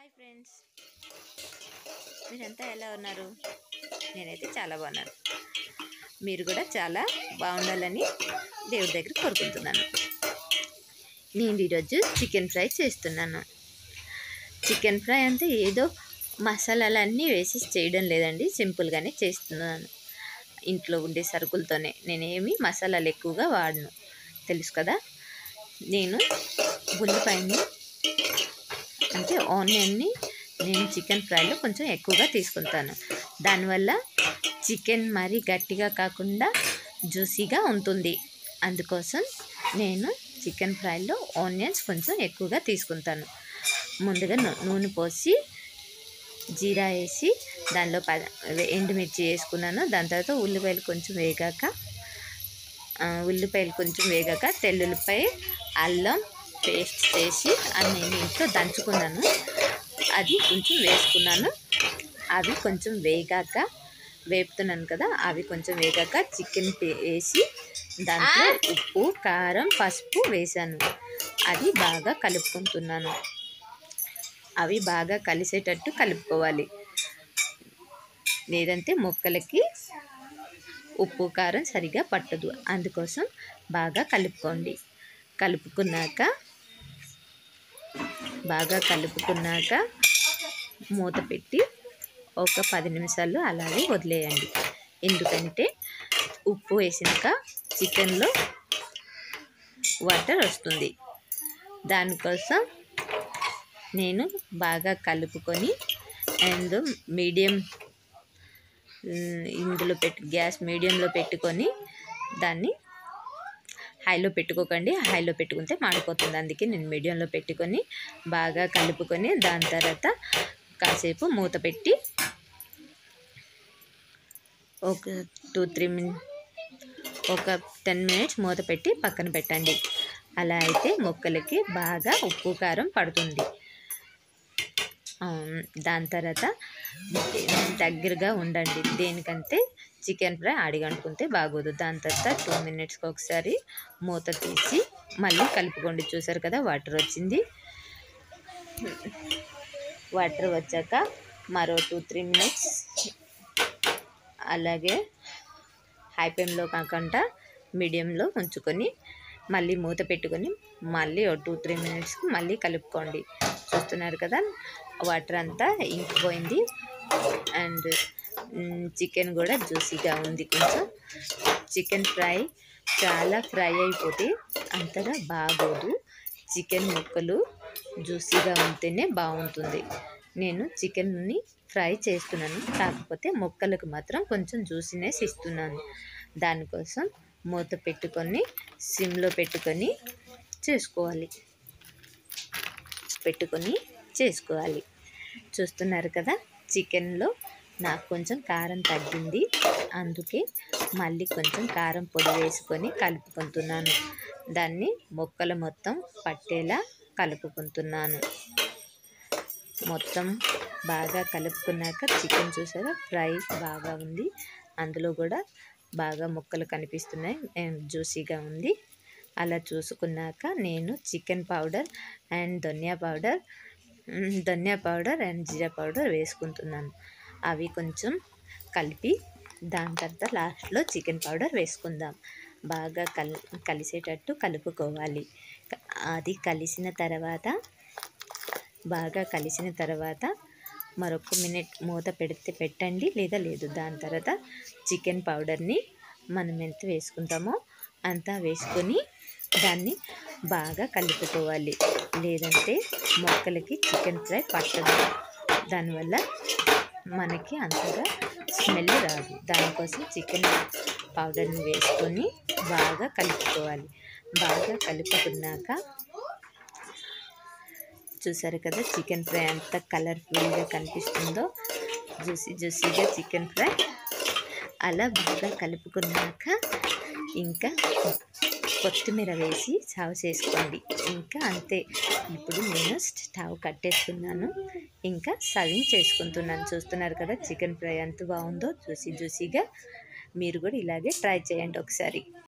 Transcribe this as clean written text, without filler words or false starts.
Hi friends, మీరంతా ఎలా ఉన్నారు? నేనైతే చాలా బాగున్నాను. మీరు కూడా చాలా బాగుండాలని దేవుడి దగ్గర కోరుకుంటున్నాను. నేను ఈరోజు చికెన్ ఫ్రై చేస్తున్నాను. చికెన్ ఫ్రై అంటే ఏదో మసాలాలన్నీ వేసి చేయడం లేదండి, సింపుల్గానే చేస్తున్నాను. ఇంట్లో ఉండే సరుకులతోనే. నేనేమి మసాలాలు ఎక్కువగా వాడను, తెలుసు కదా. నేను ఉల్లిపాయని అంటే ఆనియన్ని నేను చికెన్ ఫ్రైలో కొంచెం ఎక్కువగా తీసుకుంటాను. దానివల్ల చికెన్ మరీ గట్టిగా కాకుండా జ్యూసీగా ఉంటుంది. అందుకోసం నేను చికెన్ ఫ్రైలో ఆనియన్స్ కొంచెం ఎక్కువగా తీసుకుంటాను. ముందుగా నూనె పోసి జీరా వేసి దానిలో ఎండుమిర్చి వేసుకున్నాను. దాని తర్వాత ఉల్లిపాయలు కొంచెం వేగాక తెల్లుల్లిపాయ, అల్లం పేస్ట్ చేసి నేను ఇంట్లో దంచుకున్నాను. అది కొంచెం వేసుకున్నాను. అవి కొంచెం వేపుతున్నాను కదా, అవి కొంచెం వేగాక చికెన్ వేసి దాంట్లో ఉప్పు, కారం, పసుపు వేసాను. అది బాగా కలుపుకుంటున్నాను. అవి బాగా కలిసేటట్టు కలుపుకోవాలి, లేదంటే ముక్కలకి ఉప్పు కారం సరిగా పట్టదు. అందుకోసం బాగా కలుపుకోండి. కలుపుకున్నాక మూత పెట్టి ఒక 10 నిమిషాలు అలాగే వదిలేయండి. ఎందుకంటే ఉప్పు వేసినాక చికెన్లో వాటర్ వస్తుంది. దానికోసం నేను బాగా కలుపుకొని గ్యాస్ మీడియంలో పెట్టుకొని దాన్ని హైలో పెట్టుకోకండి. హైలో పెట్టుకుంటే మాడిపోతుంది. అందుకే నేను మీడియంలో పెట్టుకొని బాగా కలుపుకొని దాని తర్వాత కాసేపు మూత పెట్టి ఒక 10 మినిట్స్ మూత పెట్టి పక్కన పెట్టండి. అలా అయితే ముక్కలకి బాగా ఉప్పు కారం పడుతుంది. దాని తర్వాత దగ్గరగా ఉండండి. దేనికంటే చికెన్ ఫ్రై అడిగంటుకుంటే బాగోదు. దాని తర్వాత 2 మినిట్స్కి ఒకసారి మూత తీసి మళ్ళీ కలుపుకోండి. చూసారు కదా, వాటర్ వచ్చింది. వాటర్ వచ్చాక మరో 2-3 మినిట్స్ అలాగే హై ఫ్లేమ్లో కాకుండా మీడియంలో ఉంచుకొని మళ్ళీ మూత పెట్టుకొని మళ్ళీ 2-3 మినిట్స్కి మళ్ళీ కలుపుకోండి. చూస్తున్నారు కదా, వాటర్ అంతా ఇంకిపోయింది. అండ్ చికెన్ కూడా జ్యూసీగా ఉంది. కొంచెం చికెన్ ఫ్రై చాలా ఫ్రై అయిపోతే అంతగా బాగోదు. చికెన్ ముక్కలు జ్యూసీగా ఉంటేనే బాగుంటుంది. నేను చికెన్ని ఫ్రై చేస్తున్నాను, కాకపోతే ముక్కలకు మాత్రం కొంచెం జ్యూసీనెస్ ఇస్తున్నాను. దానికోసం మూత పెట్టుకొని సిమ్లో పెట్టుకొని చేసుకోవాలి. చూస్తున్నారు కదా, చికెన్లో నాకు కొంచెం కారం తగ్గింది. అందుకే మళ్ళీ కొంచెం కారం పొడి వేసుకొని కలుపుకుంటున్నాను. దాన్ని ముక్కలు మొత్తం పట్టేలా కలుపుకుంటున్నాను. మొత్తం బాగా కలుపుకున్నాక చికెన్ చూసారా, ఫ్రై బాగా ఉంది. అందులో కూడా బాగా ముక్కలు కనిపిస్తున్నాయి, జ్యూసీగా ఉంది. అలా చూసుకున్నాక నేను చికెన్ పౌడర్ అండ్ ధనియా పౌడర్ అండ్ జీరా పౌడర్ వేసుకుంటున్నాను. అవి కొంచెం కలిపి దాని తర్వాత లాస్ట్లో చికెన్ పౌడర్ వేసుకుందాం. బాగా కలిసేటట్టు కలుపుకోవాలి. అది బాగా కలిసిన తర్వాత మరొక మినిట్ మూత పెట్టండి, లేదా లేదు. దాని తర్వాత చికెన్ పౌడర్ని మనం ఎంత వేసుకుంటామో అంతా వేసుకొని దాన్ని బాగా కలుపుకోవాలి, లేదంటే మొక్కలకి చికెన్ ఫ్రై పట్టదు. దానివల్ల మనకి అంతగా స్మెల్ రాదు. దానికోసం చికెన్ పౌడర్ని వేసుకొని బాగా కలుపుకోవాలి. బాగా కలుపుకున్నాక చూసారు కదా, చికెన్ ఫ్రై అంత కలర్ఫుల్గా కనిపిస్తుందో, జ్యూసీగా చికెన్ ఫ్రై. అలా బాగా కలుపుకున్నాక ఇంకా కొత్తిమీర వేసి సర్వ్ చేసుకోండి. ఇంకా అంతే. ఇప్పుడు నేను స్టవ్ కట్టేస్తున్నాను, ఇంకా సర్వింగ్ చేసుకుంటున్నాను. చూస్తున్నారు కదా, చికెన్ ఫ్రై ఎంత బాగుందో, జ్యూసీగా. మీరు కూడా ఇలాగే ట్రై చేయండి ఒకసారి.